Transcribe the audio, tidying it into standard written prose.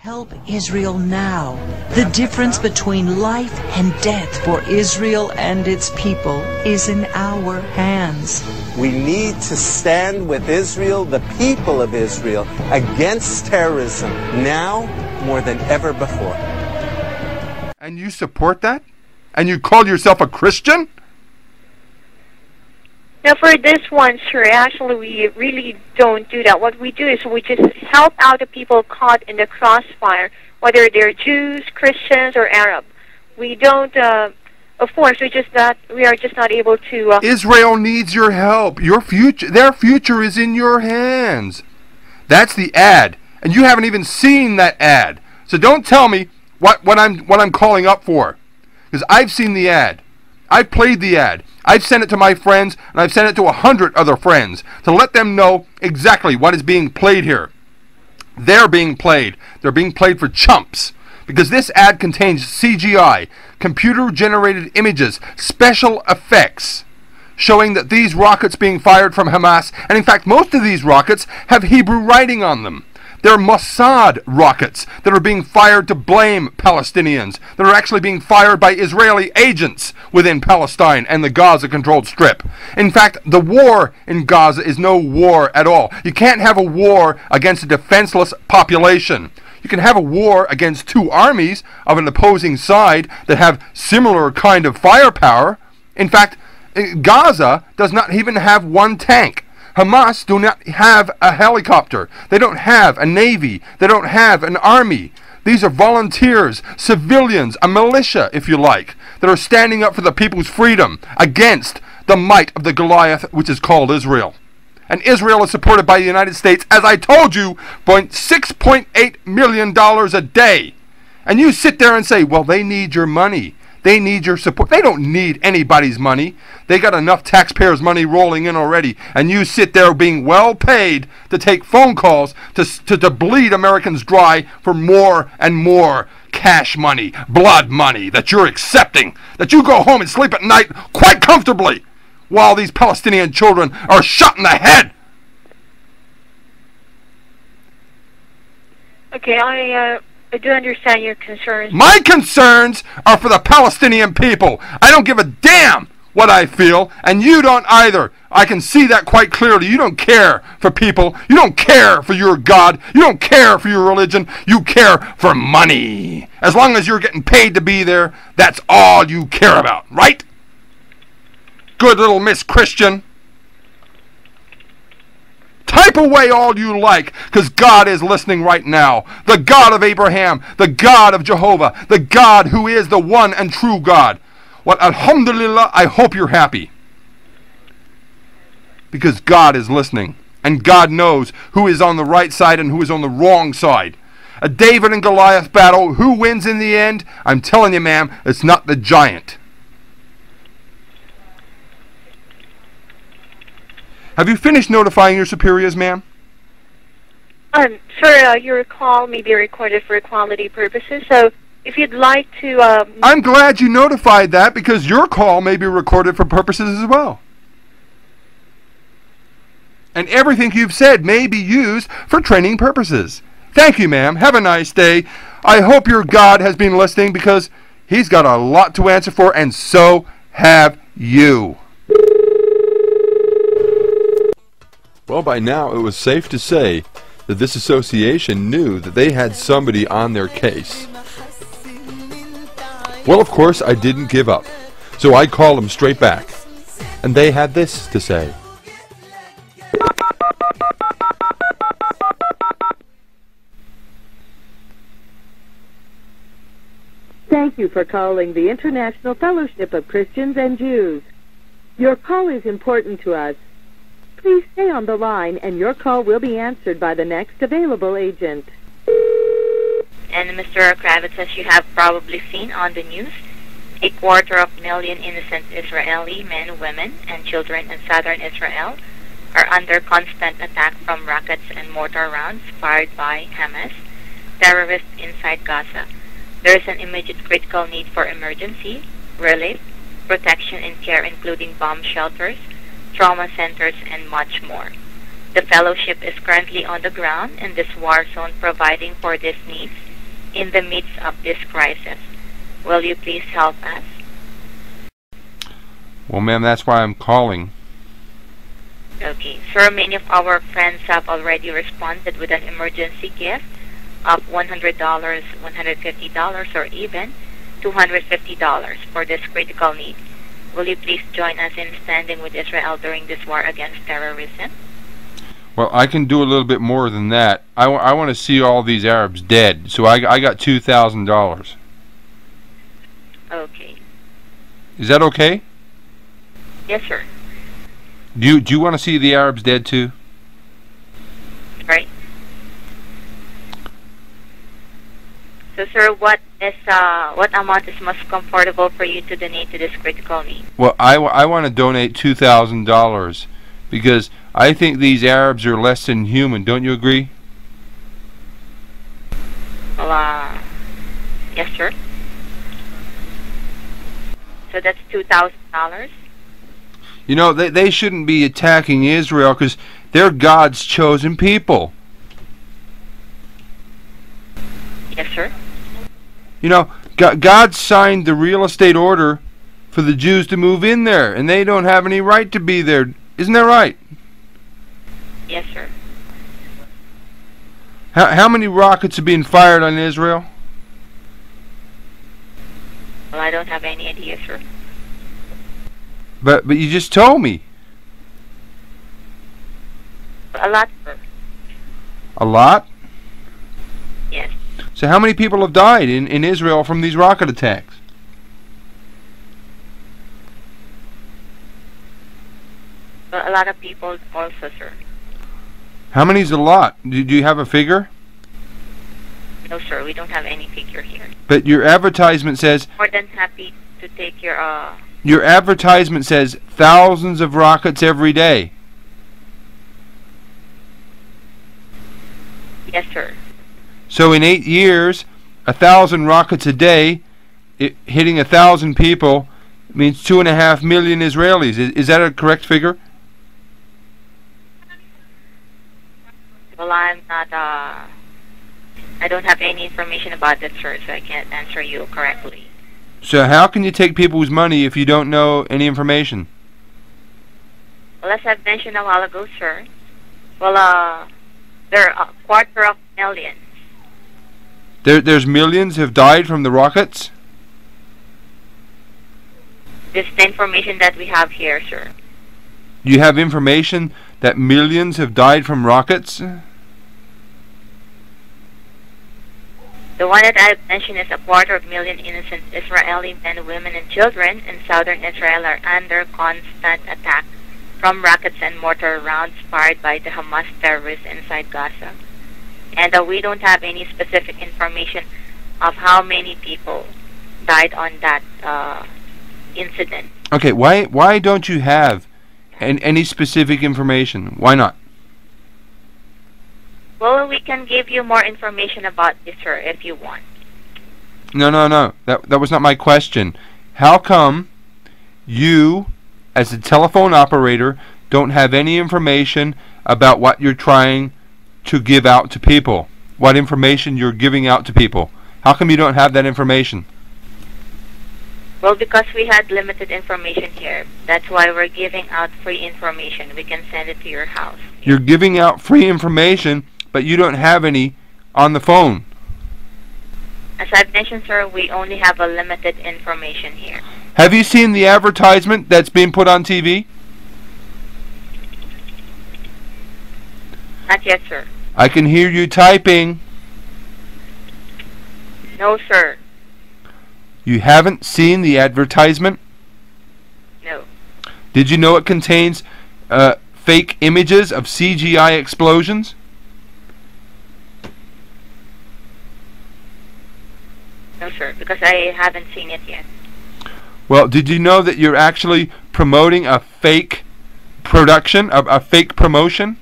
Help Israel now. The difference between life and death for Israel and its people is in our hands. We need to stand with Israel, the people of Israel, against terrorism now more than ever before. And you support that? And you call yourself a Christian? Now, for this one, sir, actually, we really don't do that. What we do is we just help out the people caught in the crossfire, whether they're Jews, Christians, or Arab. We don't, of course, we are just not able to... Israel needs your help. Your future, their future is in your hands. That's the ad. And you haven't even seen that ad. So don't tell me what I'm calling up for. Because I've seen the ad. I've played the ad. I've sent it to my friends, and I've sent it to 100 other friends to let them know exactly what is being played here. They're being played. They're being played for chumps. Because this ad contains CGI, computer-generated images, special effects, showing that these rockets being fired from Hamas, and in fact most of these rockets have Hebrew writing on them. They're Mossad rockets that are being fired to blame Palestinians, that are actually being fired by Israeli agents within Palestine and the Gaza-controlled strip. In fact, the war in Gaza is no war at all. You can't have a war against a defenseless population. You can have a war against two armies of an opposing side that have similar kind of firepower. In fact, Gaza does not even have one tank. Hamas do not have a helicopter. They don't have a navy. They don't have an army. These are volunteers, civilians, a militia, if you like, that are standing up for the people's freedom against the might of the Goliath, which is called Israel. And Israel is supported by the United States, as I told you, $6.8 million a day. And you sit there and say, well, they need your money. They need your support. They don't need anybody's money. They got enough taxpayers' money rolling in already. And you sit there being well paid to take phone calls to bleed Americans dry for more and more cash money, blood money that you're accepting. That you go home and sleep at night quite comfortably while these Palestinian children are shot in the head. Okay, I do understand your concerns. My concerns are for the Palestinian people. I don't give a damn what I feel, and you don't either. I can see that quite clearly. You don't care for people. You don't care for your God. You don't care for your religion. You care for money. As long as you're getting paid to be there, that's all you care about, right? Good little Miss Christian. Type away all you like, because God is listening right now. The God of Abraham, the God of Jehovah, the God who is the one and true God. Well, alhamdulillah, I hope you're happy. Because God is listening, and God knows who is on the right side and who is on the wrong side. A David and Goliath battle, who wins in the end? I'm telling you, ma'am, it's not the giant. Have you finished notifying your superiors, ma'am? Sir, your call may be recorded for quality purposes, so if you'd like to... I'm glad you notified that, because your call may be recorded for purposes as well. And everything you've said may be used for training purposes. Thank you, ma'am. Have a nice day. I hope your God has been listening, because he's got a lot to answer for, and so have you. Well, by now it was safe to say that this association knew that they had somebody on their case. Well, of course, I didn't give up, so I called them straight back, and they had this to say. Thank you for calling the International Fellowship of Christians and Jews. Your call is important to us. Please stay on the line, and your call will be answered by the next available agent. And Mr. Kravitz, as you have probably seen on the news, 250,000 innocent Israeli men, women, and children in southern Israel are under constant attack from rockets and mortar rounds fired by Hamas, terrorists inside Gaza. There is an immediate critical need for emergency, relief, protection, and care, including bomb shelters, trauma centers, and much more. The fellowship is currently on the ground in this war zone providing for these needs in the midst of this crisis. Will you please help us? Well, ma'am, that's why I'm calling. Okay. Sir, many of our friends have already responded with an emergency gift of $100, $150, or even $250 for this critical need. Will you please join us in standing with Israel during this war against terrorism? Well, I can do a little bit more than that. I want to see all these Arabs dead, so I got $2,000. Okay. Is that okay? Yes, sir. Do you want to see the Arabs dead too? Right. So, sir, what amount is most comfortable for you to donate to this critical need? Well, I want to donate $2,000 because I think these Arabs are less than human. Don't you agree? Well, yes, sir. So that's $2,000. You know, they shouldn't be attacking Israel because they're God's chosen people. Yes, sir. You know, God signed the real estate order for the Jews to move in there, and they don't have any right to be there. Isn't that right? Yes, sir. How many rockets are being fired on Israel? Well, I don't have any idea, sir. But you just told me. A lot, sir. A lot? Yes. So how many people have died in Israel from these rocket attacks? Well, a lot of people also, sir. How many is a lot? Do you have a figure? No, sir. We don't have any figure here. But your advertisement says... More than happy to take your... Your advertisement says thousands of rockets every day. Yes, sir. So in 8 years, 1,000 rockets a day, hitting 1,000 people, means 2.5 million Israelis. Is that a correct figure? Well, I'm not... I don't have any information about that, sir, so I can't answer you correctly. So how can you take people's money if you don't know any information? Well, as I've mentioned a while ago, sir, well, there are 250,000. There's millions have died from the rockets? This is the information that we have here, sir. You have information that millions have died from rockets? The one that I've mentioned is 250,000 innocent Israeli men, women, and children in southern Israel are under constant attack from rockets and mortar rounds fired by the Hamas terrorists inside Gaza. And we don't have any specific information of how many people died on that incident. Okay, why don't you have any specific information? Why not? Well, we can give you more information about this, sir, if you want. No. That was not my question. How come you, as a telephone operator, don't have any information about what you're trying to give out to people? What information you're giving out to people? How come you don't have that information? Well, because we had limited information here. That's why we're giving out free information. We can send it to your house. You're giving out free information, but you don't have any on the phone. As I've mentioned, sir, we only have a limited information here. Have you seen the advertisement that's being put on TV? Not yet, sir. I can hear you typing. No, sir. You haven't seen the advertisement? No. Did you know it contains fake images of CGI explosions? No, sir, because I haven't seen it yet. Well, did you know that you're actually promoting a fake production, a fake promotion?